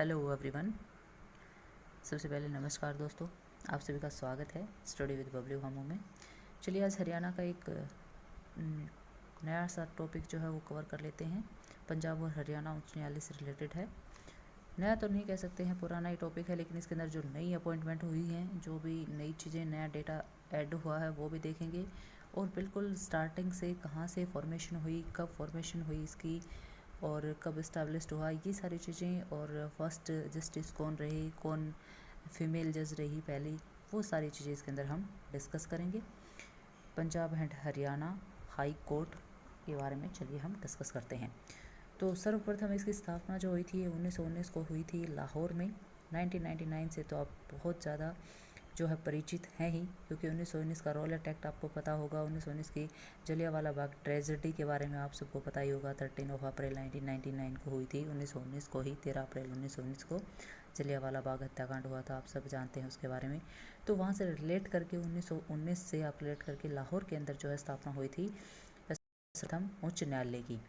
Hello everyone. सबसे पहले नमस्कार दोस्तों, आप सभी का स्वागत है स्टडी विद बबलू हमू में। चलिए आज हरियाणा का एक नया सा टॉपिक जो है वो कवर कर लेते हैं। पंजाब और हरियाणा उच्च न्यायालय से रिलेटेड है। नया तो नहीं कह सकते हैं, पुराना ही टॉपिक है, लेकिन इसके अंदर जो नई अपॉइंटमेंट हुई हैं, जो भी नई चीज़ें, नया डेटा ऐड हुआ है वो भी देखेंगे। और बिल्कुल स्टार्टिंग से कहाँ से फॉर्मेशन हुई, कब फॉर्मेशन हुई इसकी, और कब इस्टेब्लिश्ड हुआ, ये सारी चीज़ें, और फर्स्ट जस्टिस कौन रहे, कौन फीमेल जज रही पहली, वो सारी चीज़ें इसके अंदर हम डिस्कस करेंगे। Punjab and Haryana high court के बारे में चलिए हम डिस्कस करते हैं। तो सर्वप्रथम इसकी स्थापना जो हुई थी 1919 को हुई थी लाहौर में। 1999 से तो आप बहुत ज़्यादा जो है परिचित हैं ही, क्योंकि 1919 का रॉलेट एक्ट आपको पता होगा। 1919 की जलियांवाला बाग ट्रेजेडी के बारे में आप सबको पता ही होगा। 13 अप्रैल 1999 को हुई थी, 1919 को ही 13 अप्रैल 1919 को जलियांवाला बाग हत्याकांड हुआ था। आप सब जानते हैं उसके बारे में। तो वहाँ से रिलेट करके 1919 से आप रिलेट करके लाहौर के अंदर जो है स्थापना हुई थी प्रथम उच्च न्यायालय की।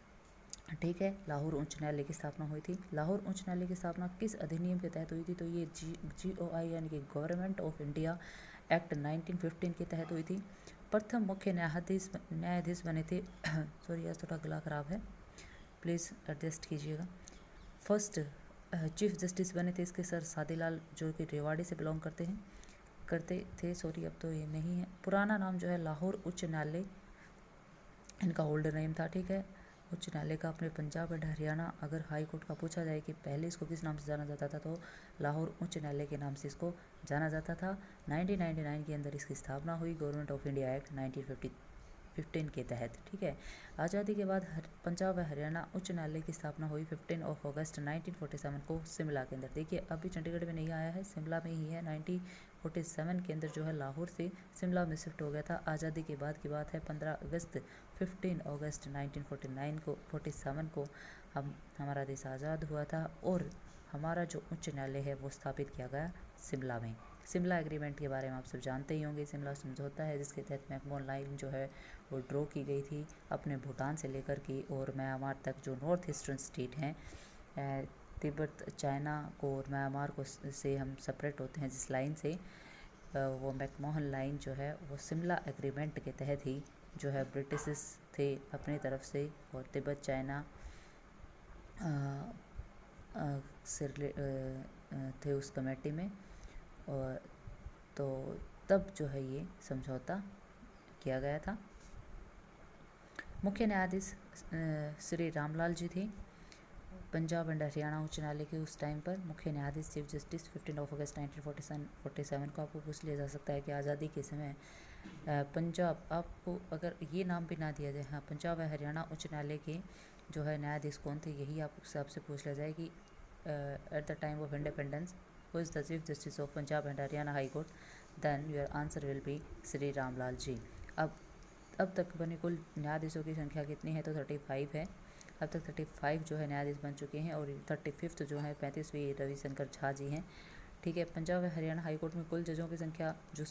ठीक है, लाहौर उच्च न्यायालय की स्थापना हुई थी। लाहौर उच्च न्यायालय की स्थापना किस अधिनियम के तहत हुई थी? तो ये GOI यानी कि गवर्नमेंट ऑफ इंडिया एक्ट 1915 के तहत हुई थी। प्रथम मुख्य न्यायाधीश बने थे सॉरी आज थोड़ा गला खराब है, प्लीज़ एडजस्ट कीजिएगा। फर्स्ट चीफ जस्टिस बने थे इसके सर सादीलाल, जो कि रेवाड़ी से बिलोंग करते थे। सॉरी अब तो ये नहीं है, पुराना नाम जो है लाहौर उच्च न्यायालय इनका ओल्ड नेम था। ठीक है, उच्च न्यायालय का अपने पंजाब एंड हरियाणा अगर हाई कोर्ट का पूछा जाए कि पहले इसको किस नाम से जाना जाता था, तो लाहौर उच्च न्यायालय के नाम से इसको जाना जाता था। 1999 के अंदर इसकी स्थापना हुई गवर्नमेंट ऑफ इंडिया एक्ट 1915 के तहत। ठीक है, आज़ादी के बाद पंजाब व हरियाणा उच्च न्यायालय की स्थापना हुई 15 अगस्त 1947 को शिमला के अंदर। देखिए अभी चंडीगढ़ में नहीं आया है, शिमला में ही है। 1947 के अंदर जो है लाहौर से शिमला में शिफ्ट हो गया था। आज़ादी के बाद की बात है, 15 अगस्त 1947 को हमारा देश आज़ाद हुआ था। और हमारा जो उच्च न्यायालय है वो स्थापित किया गया शिमला में। शिमला एग्रीमेंट के बारे में आप सब जानते ही होंगे। शिमला समझौता है जिसके तहत मैकमोहन लाइन जो है वो ड्रॉ की गई थी अपने भूटान से लेकर की और म्यांमार तक, जो नॉर्थ ईस्टर्न स्टेट हैं। तिब्बत, चाइना को और म्यांमार को से हम सेपरेट होते हैं जिस लाइन से, वो मैकमोहन लाइन जो है वो शिमला एग्रीमेंट के तहत ही जो है ब्रिटिश थे अपनी तरफ से, और तिब्बत चाइना थे उस कमेटी में। और तो तब जो है ये समझौता किया गया था। मुख्य न्यायाधीश श्री रामलाल जी थे पंजाब एंड हरियाणा उच्च न्यायालय के उस टाइम पर। मुख्य न्यायाधीश चीफ जस्टिस 15 अगस्त 1947 को आपको पूछ लिया जा सकता है कि आज़ादी के समय पंजाब, आपको अगर ये नाम भी ना दिया जाए, हाँ पंजाब व हरियाणा उच्च न्यायालय के जो है न्यायाधीश कौन थे, यही आपसे पूछ लिया जाए कि at the time of independence who is the chief justice of Punjab and Haryana high court, then your answer will be Shri Ramlal ji. अब तक बने कुल न्यायाधीशों की संख्या कितनी है? तो 35 है। अब तक 35 जो है न्यायाधीश बन चुके हैं, और 35th जो है 35वीं रविशंकर झा जी हैं। ठीक है, पंजाब व हरियाणा हाई कोर्ट में कुल जजों की संख्या जो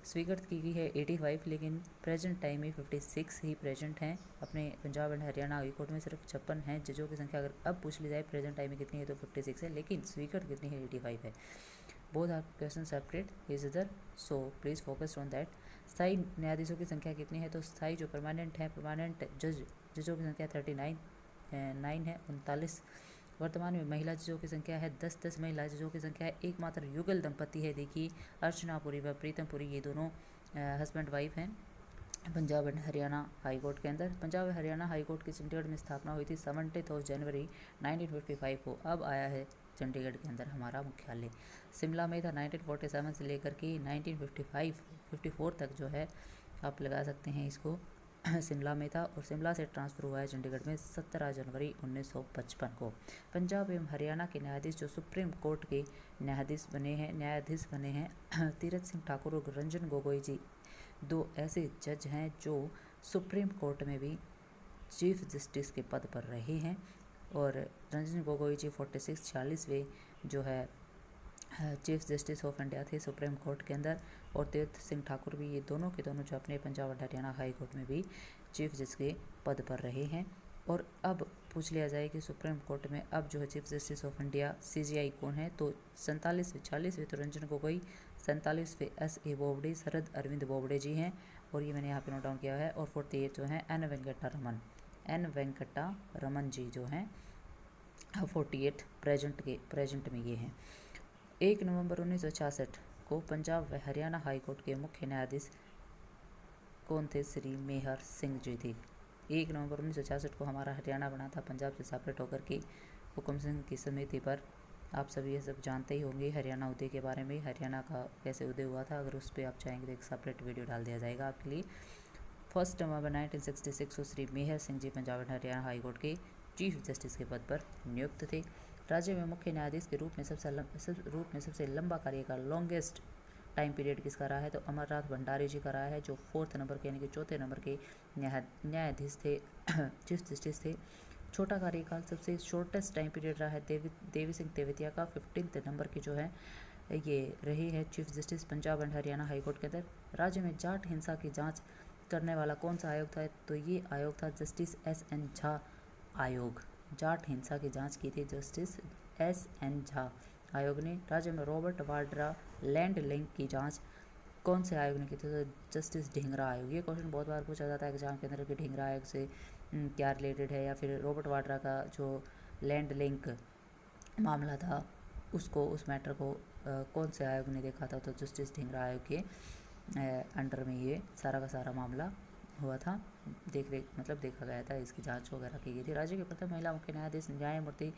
स्वीकृत की गई है 85, लेकिन प्रेजेंट टाइम में 56 ही प्रेजेंट हैं। अपने Punjab and Haryana high court में सिर्फ 56 हैं। जजों की संख्या अगर अब पूछ ली जाए प्रेजेंट टाइम में कितनी है तो 56 है, लेकिन स्वीकृत कितनी है? 85 है। Both are question separate is other, so please focus on that. स्थायी न्यायाधीशों की संख्या कितनी है? तो स्थायी जो परमानेंट है, परमानेंट जजों की संख्या 39 है, 39। वर्तमान में महिला जजों की संख्या है 10 महिला जजों की संख्या है। एकमात्र युगल दंपति है, देखिए अर्चनापुरी व प्रीतमपुरी, ये दोनों हस्बैंड वाइफ हैं Punjab and Haryana high court के अंदर। पंजाब हरियाणा हाई कोर्ट की चंडीगढ़ में स्थापना हुई थी 17 जनवरी 1955 को। अब आया है चंडीगढ़ के अंदर हमारा मुख्यालय। शिमला में था 1947 से लेकर के 1954 तक जो है आप लगा सकते हैं इसको, शिमला में था, और शिमला से ट्रांसफ़र हुआ है चंडीगढ़ में 17 जनवरी 1955 को। पंजाब एवं हरियाणा के न्यायाधीश जो सुप्रीम कोर्ट के न्यायाधीश बने हैं तीरथ सिंह ठाकुर और रंजन गोगोई जी, दो ऐसे जज हैं जो सुप्रीम कोर्ट में भी चीफ जस्टिस के पद पर रहे हैं। और रंजन गोगोई जी 46वें जो है चीफ जस्टिस ऑफ इंडिया थे सुप्रीम कोर्ट के अंदर, और तीर्थ सिंह ठाकुर भी, ये दोनों के दोनों जो अपने पंजाब और हरियाणा हाई कोर्ट में भी चीफ जज के पद पर रहे हैं। और अब पूछ लिया जाए कि सुप्रीम कोर्ट में अब जो है chief justice of India CJI कौन है, तो 47वें 40वें तो रंजन गोगोई, 47वें SA बोबडे शरद अरविंद बोबडे जी हैं, और ये मैंने यहाँ पे नोट डाउन किया है। और 48 जो है एन वेंकटा रमन जी जो हैं 48 प्रेजेंट में ये हैं। 1 नवंबर 1966 को पंजाब व हरियाणा हाई कोर्ट के मुख्य न्यायाधीश कौन थे? श्री मेहर सिंह जी थे। 1 नवंबर 1966 को हमारा हरियाणा बना था पंजाब से सेपरेट होकर के हुकुम सिंह की समिति पर। आप सभी ये सब जानते ही होंगे हरियाणा उदय के बारे में, हरियाणा का कैसे उदय हुआ था। अगर उस पर आप चाहेंगे तो एक सेपरेट वीडियो डाल दिया जाएगा आपके लिए। 1 नवंबर 1966 को Shri Mehar Singh ji Punjab and Haryana high court के चीफ जस्टिस के पद पर नियुक्त थे। राज्य में मुख्य न्यायाधीश के रूप में सबसे लंबा कार्यकाल लॉन्गेस्ट टाइम पीरियड किसका रहा है? तो अमरनाथ भंडारी जी का रहा है, जो 4th नंबर के यानी कि 4थे नंबर के न्यायाधीश थे, चीफ जस्टिस थे। छोटा कार्यकाल सबसे शॉर्टेस्ट टाइम पीरियड रहा है देवी सिंह तेवतिया का, 15th नंबर की जो है ये रहे हैं chief justice Punjab and Haryana high court के अंदर। राज्य में जाट हिंसा की जांच करने वाला कौन सा आयोग था? तो ये आयोग था जस्टिस SN झा आयोग। जाट हिंसा की जांच की थी जस्टिस SN झा आयोग ने। राज्य में रॉबर्ट वाड्रा लैंड लिंक की जांच कौन से आयोग ने की थी? तो जस्टिस ढींगरा आयोग। ये क्वेश्चन बहुत बार पूछा जाता है एग्जाम के अंदर कि ढींगरा आयोग से क्या रिलेटेड है, या फिर रॉबर्ट वाड्रा का जो लैंड लिंक मामला था उस मैटर को कौन से आयोग ने देखा था? तो जस्टिस ढींगरा आयोग के अंडर में ये सारा का सारा मामला हुआ था, देखा गया था, इसकी जांच वगैरह की गई थी। राज्य के प्रथम महिला मुख्य न्यायाधीश न्यायमूर्ति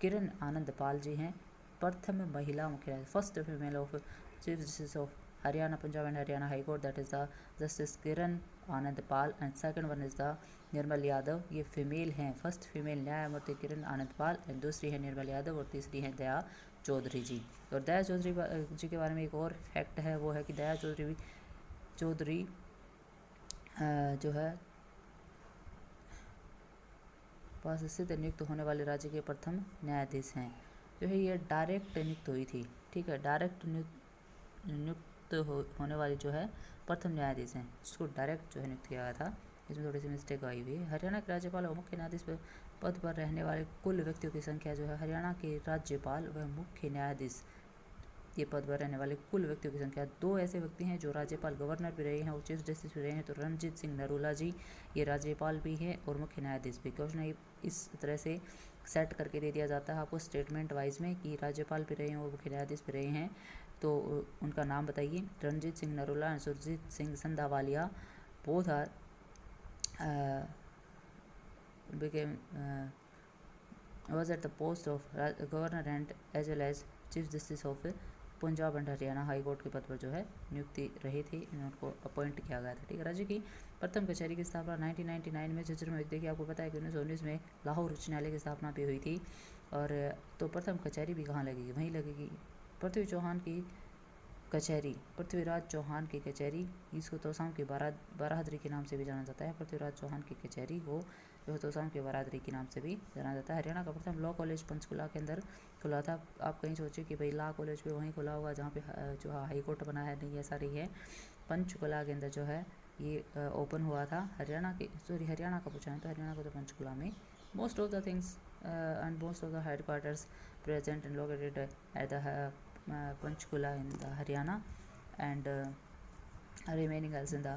किरण आनंद पाल जी हैं। प्रथम महिला मुख्य न्यायाधीश, first female of chief justice of Haryana Punjab and Haryana high court, that is the justice Kiran Anand Pal, and second one is the Nirmal Yadav. ये फीमेल हैं, फर्स्ट फीमेल न्यायमूर्ति किरण आनंद पाल, एंड दूसरी है निर्मल यादव, और तीसरी है दया चौधरी जी। और दया चौधरी जी के बारे में एक और फैक्ट है, वो है कि दया चौधरी जो है पास स्थित नियुक्त होने वाले राज्य के प्रथम न्यायाधीश हैं। जो है ये डायरेक्ट नियुक्त हुई थी, ठीक है, डायरेक्ट नियुक्त होने वाली जो है प्रथम न्यायाधीश हैं, जिसको डायरेक्ट जो है नियुक्त किया गया था। इसमें थोड़ी सी मिस्टेक आई हुई है। हरियाणा के राज्यपाल और मुख्य न्यायाधीश पद पर रहने वाले कुल व्यक्तियों की संख्या जो है, हरियाणा के राज्यपाल व मुख्य न्यायाधीश ये पद पर रहने वाले कुल व्यक्तियों की संख्या, 2 ऐसे व्यक्ति हैं जो राज्यपाल गवर्नर भी रहे हैं और चीफ जस्टिस भी रहे हैं। तो रणजीत सिंह नरूला जी ये राज्यपाल भी हैं और मुख्य न्यायाधीश भी। क्वेश्चन इस तरह से सेट करके दे दिया जाता है आपको स्टेटमेंट वाइज में कि राज्यपाल भी रहे हैं और मुख्य न्यायाधीश भी रहे हैं, तो उनका नाम बताइए। Ranjit Singh Narula and Surjit Singh Sandhawalia both are was at the post of governor and as well as chief justice of Punjab and Haryana high court के पद पर जो है नियुक्ति रहे थे, इनको अपॉइंट किया गया था, ठीक है। राज्य की प्रथम कचहरी की स्थापना 1999 में झज्जर में हुई। देखिए आपको पता है कि 1919 में लाहौर उच्च न्यायालय की स्थापना भी हुई थी, और तो प्रथम कचहरी भी कहाँ लगेगी? वहीं लगेगी। पृथ्वीराज चौहान की कचहरी, इसको तोसाम की बारादरी के नाम से भी जाना जाता है। पृथ्वीराज चौहान की कचहरी को जो है तोसाम की बारादरी के नाम से भी जाना जाता है। हरियाणा का प्रथम लॉ कॉलेज पंचकुला के अंदर खुला था। आप कहीं सोचिए कि भाई लॉ कॉलेज भी वहीं खुला होगा जहाँ पे जो हाई कोर्ट बना है, नहीं ऐसा नहीं है। पंचकुला के अंदर जो है ये ओपन हुआ था। हरियाणा का पूछा है तो हरियाणा को तो पंचकुला में most of the things and most of the headquarters present and located at the Panchkula in the Haryana, and remaining else in the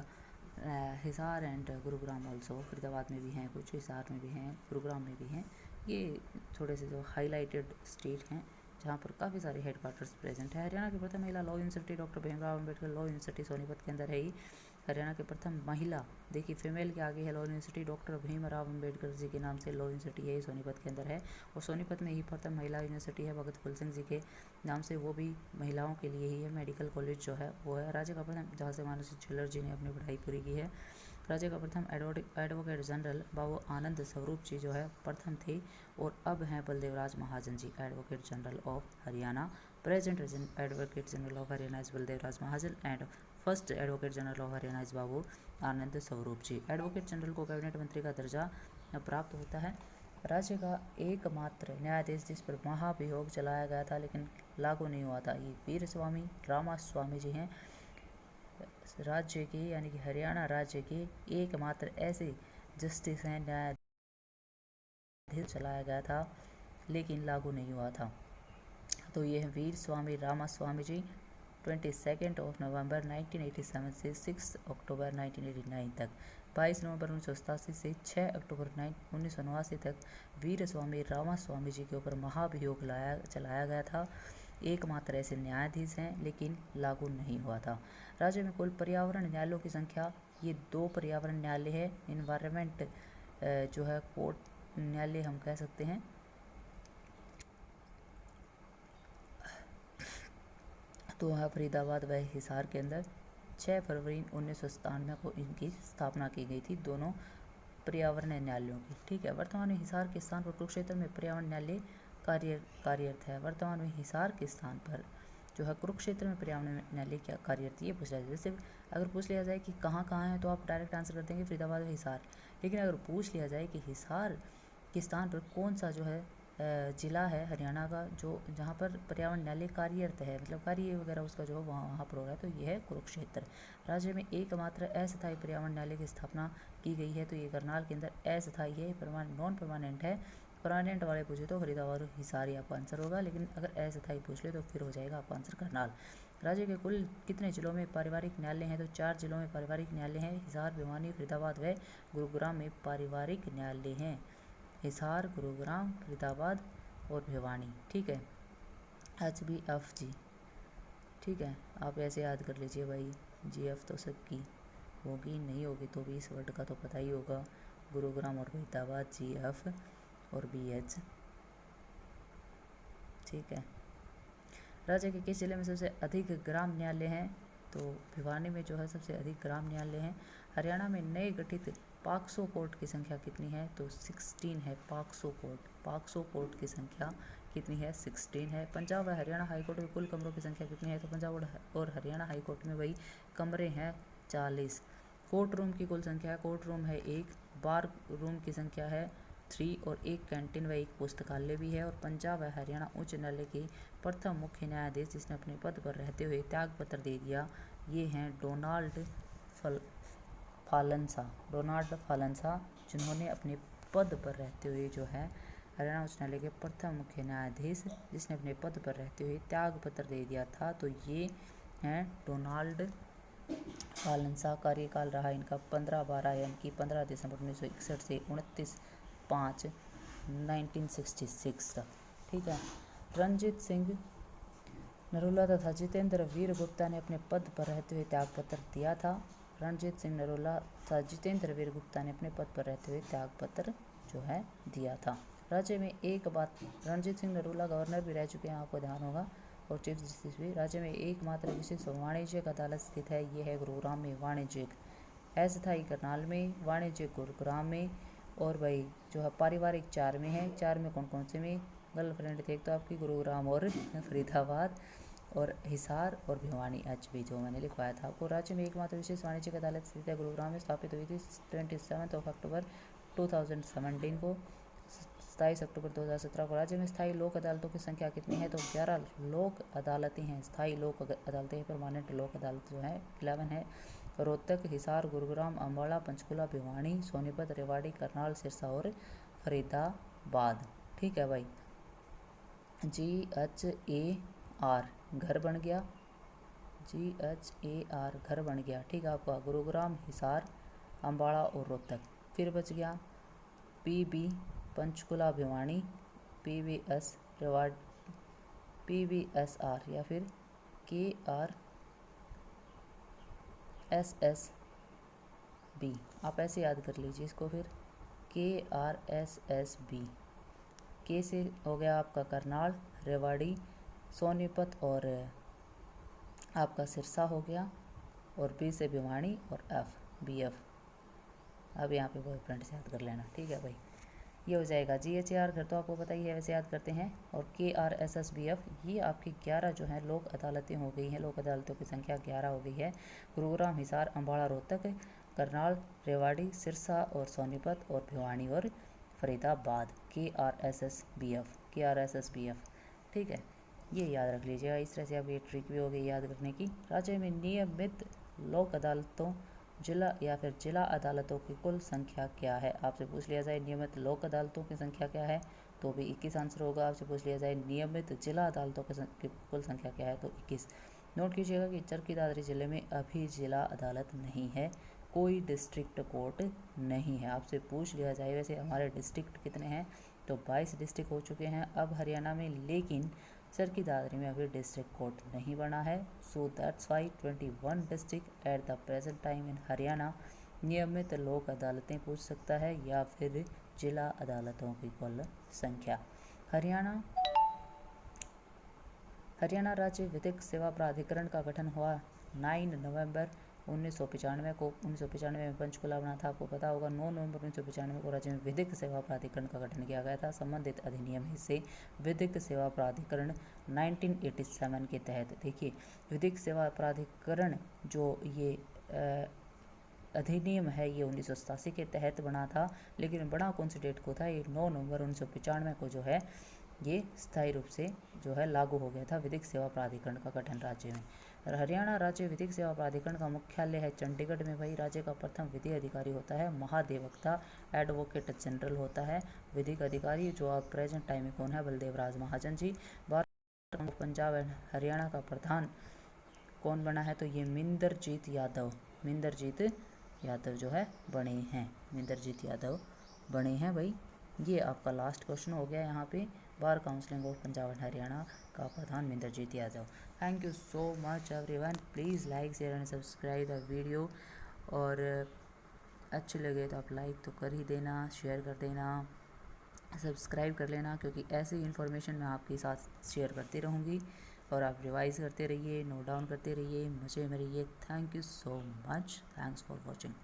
Hisar and Gurugram also. Faridabad में भी हैं कुछ, हिसार में भी हैं, गुरुग्राम में भी हैं। ये थोड़े से जो हाईलाइटेड स्टेट हैं जहाँ पर काफ़ी सारे हेडक्वार्टर्स प्रेजेंट है। हरियाणा की प्रथम महिला law university doctor Bhimrao Ambedkar law university Sonipat के अंदर है ही। हरियाणा के प्रथम महिला, देखिए फीमेल के आगे है law university doctor Bhimrao Ambedkar ji के नाम से लॉ यूनिवर्सिटी है, सोनीपत के अंदर है। और सोनीपत में ही प्रथम महिला यूनिवर्सिटी है भगत फुल सिंह जी के नाम से, वो भी महिलाओं के लिए ही है। मेडिकल कॉलेज जो है वो है। राज्य का प्रथम, जहाँ से मानसी छिल्लर जी ने अपनी पढ़ाई पूरी की है। राज्य का प्रथम एडवोकेट जनरल बाबू आनंद स्वरूप जी जो है प्रथम थे, और अब हैं Baldevraj Mahajan ji advocate general of Haryana. Present advocate general of Haryana is Baldevraj Mahajan and first advocate general of Haryana is Babu Anand Swaroop ji. Advocate general को कैबिनेट मंत्री का दर्जा प्राप्त होता है। राज्य का एकमात्र न्यायाधीश जिस पर महाभियोग चलाया गया था लेकिन लागू नहीं हुआ था, ये वीर स्वामी रामास्वामी जी हैं। राज्य के यानी कि हरियाणा राज्य के एकमात्र ऐसे जस्टिस हैं, न्यायाधीश चलाया गया था लेकिन लागू नहीं हुआ था। तो ये है वीर स्वामी रामास्वामी जी, 22 नवंबर 1987 से 6 अक्टूबर 1989 तक। 22 नवंबर 1987 से 6 अक्टूबर 1989 तक वीर स्वामी रामास्वामी जी के ऊपर महाभियोग चलाया गया था। एकमात्र ऐसे न्यायाधीश हैं लेकिन लागू नहीं हुआ था। राज्य में कुल पर्यावरण न्यायालयों की संख्या, ये 2 पर्यावरण न्यायालय है, इन्वायरमेंट जो है कोर्ट न्यायालय हम कह सकते हैं, तो है फरीदाबाद व हिसार के अंदर। 6 फरवरी 1997 को इनकी स्थापना की गई थी, दोनों पर्यावरण न्यायालयों की। ठीक है, वर्तमान में हिसार के स्थान पर कुरुक्षेत्र में पर्यावरण न्यायालय कार्यरत है। वर्तमान में हिसार के स्थान पर जो है कुरुक्षेत्र में पर्यावरण न्यायालय क्या कार्यरत है, ये पूछा जाए। जैसे अगर पूछ लिया जाए कि कहाँ कहाँ है तो आप डायरेक्ट आंसर कर देंगे फरीदाबाद व हिसार। लेकिन अगर पूछ लिया जाए कि हिसार के स्थान पर कौन सा जो है जिला है हरियाणा का जो जहाँ पर पर्यावरण न्यायालय कार्यरत है, मतलब कार्य वगैरह उसका जो है वहाँ पर होगा, तो ये है कुरुक्षेत्र। राज्य में एकमात्र अस्थायी पर्यावरण न्यायालय की स्थापना की गई है, तो ये करनाल के अंदर अस्थायी है, नॉन परमानेंट है। परमानेंट वाले पूछे तो फरीदाबाद हिसार ही आपका आंसर होगा, लेकिन अगर अस्थायी पूछ ले तो फिर हो जाएगा आपका आंसर करनाल। राज्य के कुल कितने जिलों में पारिवारिक न्यायालय हैं, तो 4 जिलों में पारिवारिक न्यायालय हैं। हिसार, भिवानी, फरीदाबाद व गुरुग्राम में पारिवारिक न्यायालय हैं। हिसार, गुरुग्राम, फरीदाबाद और भिवानी। ठीक है, HBF जी। ठीक है, आप ऐसे याद कर लीजिए भाई, GF तो सबकी होगी, नहीं होगी तो भी इस वर्ड का तो पता ही होगा। गुरुग्राम और फरीदाबाद GF और BH। ठीक है, राज्य के किस जिले में सबसे अधिक ग्राम न्यायालय हैं, तो भिवानी में जो है सबसे अधिक ग्राम न्यायालय हैं। हरियाणा में नए गठित पॉक्सो कोर्ट की संख्या कितनी है, तो 16 है। पॉक्सो कोर्ट की संख्या कितनी है, 16 है। पंजाब व हरियाणा हाईकोर्ट में कुल कमरों की संख्या कितनी है, तो पंजाब और हरियाणा हाईकोर्ट में वही कमरे हैं 40। कोर्ट रूम की कुल संख्या, कोर्ट रूम है 1, बार रूम की संख्या है 3 और 1 कैंटीन व 1 पुस्तकालय भी है। और पंजाब व हरियाणा उच्च न्यायालय के प्रथम मुख्य न्यायाधीश जिसने अपने पद पर रहते हुए त्याग पत्र दे दिया, ये हैं डोनाल्ड फालनसा, जिन्होंने अपने पद पर रहते हुए जो है हरियाणा उच्च न्यायालय के प्रथम मुख्य न्यायाधीश जिसने अपने पद पर रहते हुए त्याग पत्र दे दिया था, तो ये हैं डोनाल्ड फालनसा। कार्यकाल रहा इनका 15-12 यानी कि 15 दिसंबर 1961 से 29/5/1966 तक। ठीक है, रणजीत सिंह नरूला तथा जितेंद्र वीर गुप्ता ने अपने पद पर रहते हुए त्यागपत्र दिया था। रणजीत सिंह नरूला तथा जितेंद्र वीर गुप्ता ने अपने पद पर रहते हुए त्यागपत्र जो है दिया था। राज्य में एक बात, रणजीत सिंह नरूला गवर्नर भी रह चुके हैं, आपको ध्यान होगा, और चीफ जस्टिस भी। राज्य में एकमात्र विशेष वाणिज्यिक अदालत स्थित है, ये है गुरुग्राम में वाणिज्यिक। अस्थायी करनाल में, वाणिज्यिक गुरुग्राम में, और भाई जो है पारिवारिक 4 में है। 4 में कौन कौन से में, गर्लफ्रेंड थे एक तो आपकी गुरुग्राम और फरीदाबाद और हिसार और भिवानी, HB जो मैंने लिखवाया था आपको। राज्य में एकमात्र विशेष वाणिज्यिक अदालत स्थित है गुरुग्राम में, स्थापित हुई थी 27 अक्टूबर 2017 को। 27 अक्टूबर 2017 को। राज्य में स्थायी लोक अदालतों की संख्या कितनी है, तो 11 लोक अदालतें हैं, स्थायी लोक अदालतें। परमानेंट लोक अदालत जो है 11 है। रोहतक, हिसार, गुरुग्राम, अम्बाला, पंचकुला, भिवानी, सोनीपत, रेवाड़ी, करनाल, सिरसा और फरीदाबाद। ठीक है भाई, GHAR घर बन गया, GHAR घर बन गया। ठीक है, आपका गुरुग्राम, हिसार, अम्बाड़ा और रोहतक। फिर बच गया PB Panchkula, Bhiwani, PVS Rewari, PVSR या फिर KRSSB। आप ऐसे याद कर लीजिए इसको, फिर KRSSB। के से हो गया आपका करनाल, रेवाड़ी, सोनीपत और आपका सिरसा हो गया, और B से भिवानी और BF। अब यहाँ पे बॉयफ्रेंड से याद कर लेना। ठीक है भाई, ये हो जाएगा। GHAR घर तो आपको पता ही है, वैसे याद करते हैं। और KRSSBF ये आपकी 11 जो है लोक अदालतें हो गई हैं, लोक अदालतों की संख्या 11 हो गई है। गुरुग्राम, हिसार, अम्बाड़ा, रोहतक, करनाल, रेवाड़ी, सिरसा और सोनीपत और भिवानी और फरीदाबाद। KRSSBF। ठीक है, ये याद रख लीजिएगा। इस तरह से अब ये ट्रिक भी हो गई याद करने की। राज्य में नियमित लोक अदालतों जिला या फिर जिला अदालतों की कुल संख्या क्या है। आपसे पूछ लिया जाए नियमित लोक अदालतों की संख्या क्या है, तो भी 21 आंसर होगा। आपसे पूछ लिया जाए नियमित जिला अदालतों की कुल संख्या क्या है, तो 21। नोट कीजिएगा कि चरखी दादरी जिले में अभी जिला अदालत नहीं है, कोई डिस्ट्रिक्ट कोर्ट नहीं है। आपसे पूछ लिया जाए वैसे हमारे डिस्ट्रिक्ट कितने हैं, तो 22 डिस्ट्रिक्ट हो चुके हैं अब हरियाणा में, लेकिन चरखी दादरी में अभी डिस्ट्रिक्ट कोर्ट नहीं बना है। So that's why 21 district at the present time in Haryana. नियमित लोक अदालतें पूछ सकता है या फिर जिला अदालतों की कुल संख्या। हरियाणा राज्य विधिक सेवा प्राधिकरण का गठन हुआ 9 नवंबर 1995 को। 1995 में पंचकुला बना था, आपको पता होगा। 9 नवंबर 1995 को राज्य में विधिक सेवा प्राधिकरण का गठन किया गया था। संबंधित अधिनियम से विधिक सेवा प्राधिकरण 1987 के तहत, देखिए विधिक सेवा प्राधिकरण जो ये अधिनियम है ये 1987 के तहत बना था, लेकिन बड़ा कौन सी डेट को था, ये 9 नवंबर 1995 को जो है ये स्थायी रूप से जो है लागू हो गया था विधिक सेवा प्राधिकरण का गठन राज्य में। और हरियाणा राज्य विधिक सेवा प्राधिकरण का मुख्यालय है चंडीगढ़ में। वही राज्य का प्रथम विधि अधिकारी होता है महाधिवक्ता, एडवोकेट जनरल होता है विधिक अधिकारी, जो अब प्रेजेंट टाइम में कौन है, बलदेव राज महाजन जी। पंजाब एंड हरियाणा का प्रधान कौन बना है, तो ये मिंदरजीत यादव जो है बने हैं, मिंदरजीत यादव बने हैं भाई। ये आपका लास्ट क्वेश्चन हो गया यहाँ पे, bar counselling of Punjab and Haryana का प्रधान Mindarjeet Yadav. Thank you so much everyone, please like share and subscribe the video, और अच्छे लगे तो आप लाइक तो कर ही देना, शेयर कर देना, सब्सक्राइब कर लेना, क्योंकि ऐसी इन्फॉर्मेशन मैं आपके साथ शेयर करती रहूँगी, और आप रिवाइज करते रहिए, नोट डाउन करते रहिए, मज़े में रहिए। Thank you so much, thanks for watching.